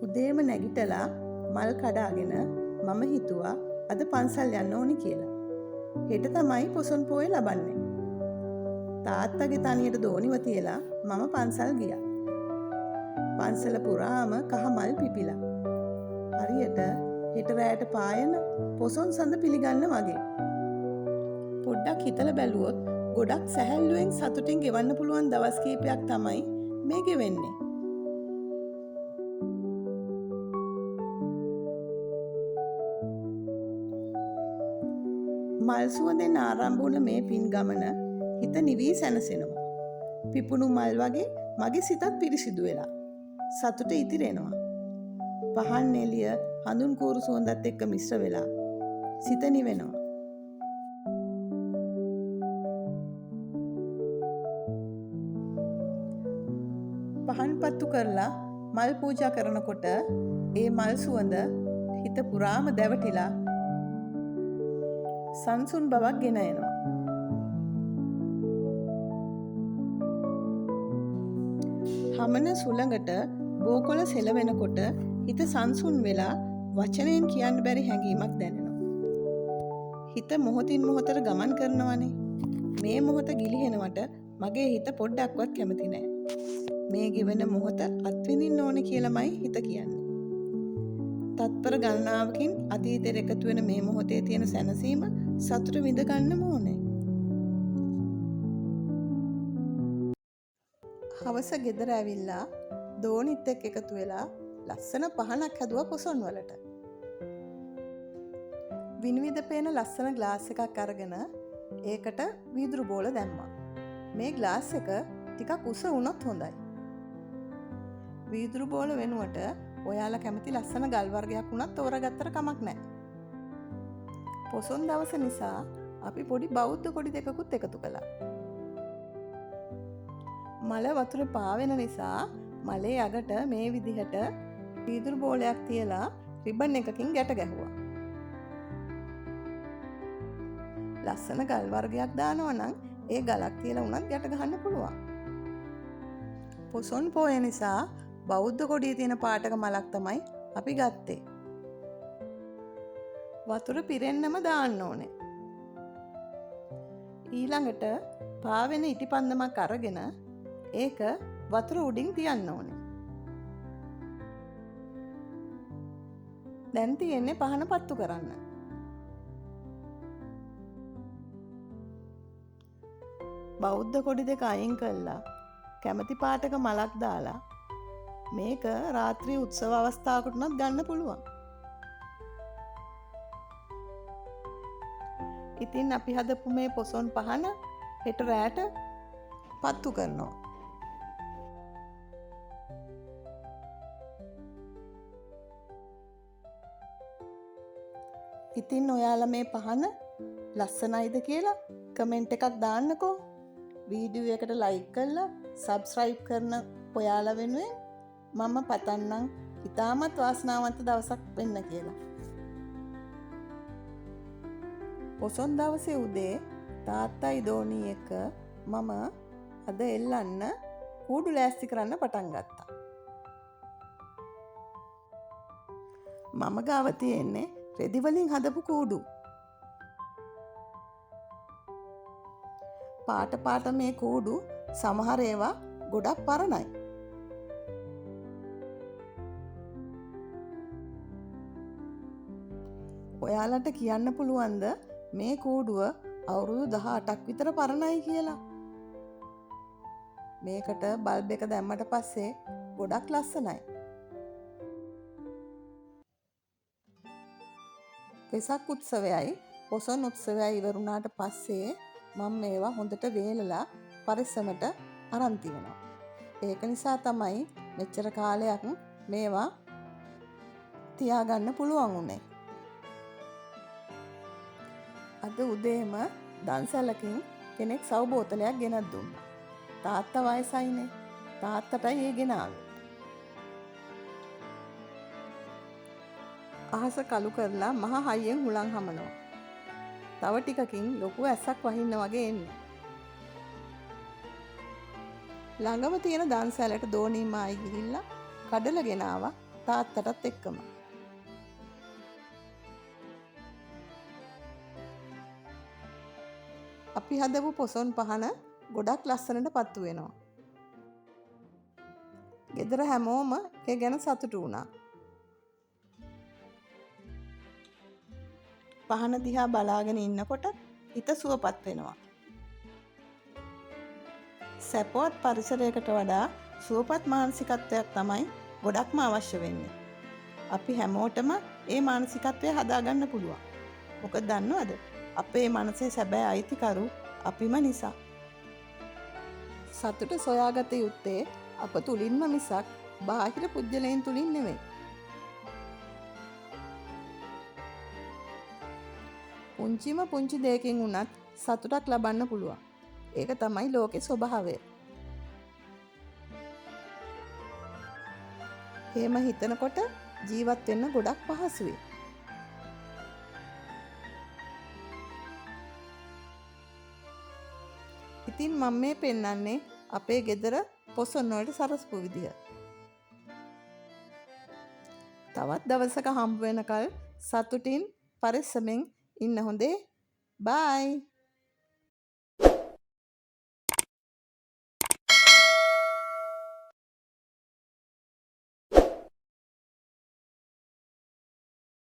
උදේම නැගිටලා මල් කඩාගෙන මම හිතුවා අද පන්සල් යන්න ඕනි කියලා. හෙට තමයි පොසොන් පෝය ලබන්නේ. තාත්තගේ තනියට දෝනිව තියලා මම පන්සල් ගියා. පන්සල පුරාම කහ මල් පිපිලා. හරියට හෙට රැයට පායන පොසොන් සඳ පිළිගන්න වගේ. පොඩ්ඩක් හිතලා බැලුවොත් ගොඩක් සැහැල්ලුවෙන් සතුටින් ගෙවන්න පුළුවන් දවස් කීපයක් තමයි මේ ගෙවෙන්නේ. මල් සුවඳෙන් ආරම්භ වුණ මේ පින් ගමන හිත නිවී සැනසෙනවා. පිපුණු මල් වගේ මගේ සිතත් පිරිසිදු වෙලා සතුට ඉතිරෙනවා. පහන් එළිය හඳුන් කූරු සුවඳත් එක්ක මිශ්‍ර වෙලා සිත නිවෙනවා. පහන් පත්තු කරලා මල් පූජා කරනකොට ඒ මල් සුවඳ හිත පුරාම දැවටිලා සංසුන් බවක් ගෙන එනවා. හමන සුළඟට බෝකොළ සෙලවෙනකොට හිත සංසුන් වෙලා වචනයෙන් කියන්න බැරි හැඟීමක් දැනෙනවා. හිත මොහොතින් මොහොතට ගමන් කරනවනේ. මේ මොහොත ගිලිහෙනවට මගේ හිත පොඩ්ඩක්වත් කැමති නෑ. මේ ගෙවෙන මොහොත අත්විඳින්න ඕනේ කියලාමයි හිත කියන්නේ. තත්පර ගණනාවකින් අතීතයට එකතු වෙන මේ මොහොතේ තියෙන සැනසීම සතුට විඳ ගන්නම ඕනේ. හවස ගෙදර ඇවිල්ලා දෝනිත් එක්ක එකතු වෙලා ලස්සන පහනක් හැදුවා පොසොන් වලට. විනිවිද පේන ලස්සන ග්ලාස් එකක් අරගෙන ඒකට වීදුරු බෝල දැම්මා. මේ ග්ලාස් එක ටිකක් උස වුණොත් හොඳයි. වීදුරු බෝල වෙනුවට ඔයාලා කැමති ලස්සන ගල් වර්ගයක් වුණත් තෝරගත්තට කමක් නැහැ. පොසොන් දවස නිසා අපි පොඩි බෞද්ධ කොඩි දෙකකුත් එකතු කළා. මල වතුරේ පාවෙන නිසා මලේ අගට මේ විදිහට වීදුරු බෝලයක් තියලා රිබන් එකකින් ගැට ගැහුවා. ලස්සන ගල් වර්ගයක් දානවා නම් ඒ ගලක් තියලා උනත් ගැට ගහන්න පුළුවන්. පොසොන් පෝය නිසා බෞද්ධ කොඩියේ තියෙන පාටක මලක් තමයි අපි ගත්තේ. වතුර පිරෙන්නම දාන්න ඕනේ. ඊළඟට පාවෙන ඉටිපන්දමක් අරගෙන ඒක වතුර උඩින් තියන්න ඕනේ. දැන් තියෙන්නේ පහන පත්තු කරන්න. බෞද්ධ කොඩි දෙක අයින් කළා කැමති පාටක මලක් දාලා මේක රාත්‍රී උත්සව අවස්ථාවකටත් ගන්න පුළුවන්. ඉතින් අපි හදපු මේ පොසොන් පහන හෙට රැට පත්තු කරනවා. ඉතින් ඔයාලා මේ පහන ලස්සනයිද කියලා කමෙන්ට් එකක් දාන්නකෝ. වීඩියෝ එකට ලයික් කරලා සබ්ස්ක්‍රයිබ් කරන ඔයාලා වෙනුවෙන් මම පතන්නම් ඉතාමත් වාසනාවන්ත දවසක් වෙන්න කියලා. පොසොන් දවසේ උදේ තාත්තයි දෝනී එක්ක මම අද එල්ලන්න කූඩු ලෑස්ති කරන්න පටන් ගත්තා. මම ගාව තියෙන්නේ රෙදි වලින් හදපු කූඩු. පාට පාට මේ කූඩු සමහර ඒවා ගොඩක් පරණයි. ඔයාලට කියන්න පුළුවන්ද මේ කූඩුව අවුරුදු 18ක් විතර පරණයි කියලා? මේකට බල්බ් එක දැම්මට පස්සේ ගොඩක් ලස්සනයි. වෙසක් උත්සවයයි පොසොන් උත්සවයයි ඉවරුණාට පස්සේ මම මේවා හොඳට වේලලා පරිස්සමට අරන් තියනවා. ඒක නිසා තමයි මෙච්චර කාලයක් මේවා තියාගන්න පුළුවන් උනේ. අද උදේම දන්සැලකින් කෙනෙක් සව් බෝතලයක් ගෙනත් දුන්නා. තාත්තා වයසයිනේ. තාත්තටයි ඒ ගෙනාවේ. අහස කළු කරලා මහ හයියෙන් හුලං හමනවා. තව ටිකකින් ලොකු ඇස්සක් වහින්න වගේ එන්නේ. ළඟම තියෙන දන්සැලට දෝනී මායි ගිහිල්ලා කඩල ගෙනාවා තාත්තටත් එක්කම. අපි හදපු පොසොන් පහන ගොඩක් ලස්සනට පත්තු වෙනවා. ගෙදර හැමෝම ඒ ගැන සතුටු වුණා. පහන දිහා බලාගෙන ඉන්නකොට හිත සුවපත් වෙනවා. සැපවත් පරිසරයකට වඩා සුවපත් මානසිකත්වයක් තමයි ගොඩක්ම අවශ්‍ය වෙන්නේ. අපි හැමෝටම ඒ මානසිකත්වය හදාගන්න පුළුවන්. මොකද දන්නවද? අපේ මනසේ සැබෑ අයිතිකරු අපිම නිසා. සතුට සොයාගත යුත්තේ අප තුලින්ම මිසක් බාහිර පුද්ගලයන් තුලින් නෙවෙයි. පුංචිම පුංචි දෙයකින් වුණත් සතුටක් ලබන්න පුළුවන්. ඒක තමයි ලෝකේ ස්වභාවය. එහෙම හිතනකොට ජීවත් වෙන්න ගොඩක් පහසුයි. ඉතින් මම මේ පෙන්වන්නේ අපේ ගෙදර පොසොන් වලට සරසපු විදිය. තවත් දවසක හම්බ වෙනකල් සතුටින් පරිස්සමෙන් ඉන්න හොඳේ. බයි.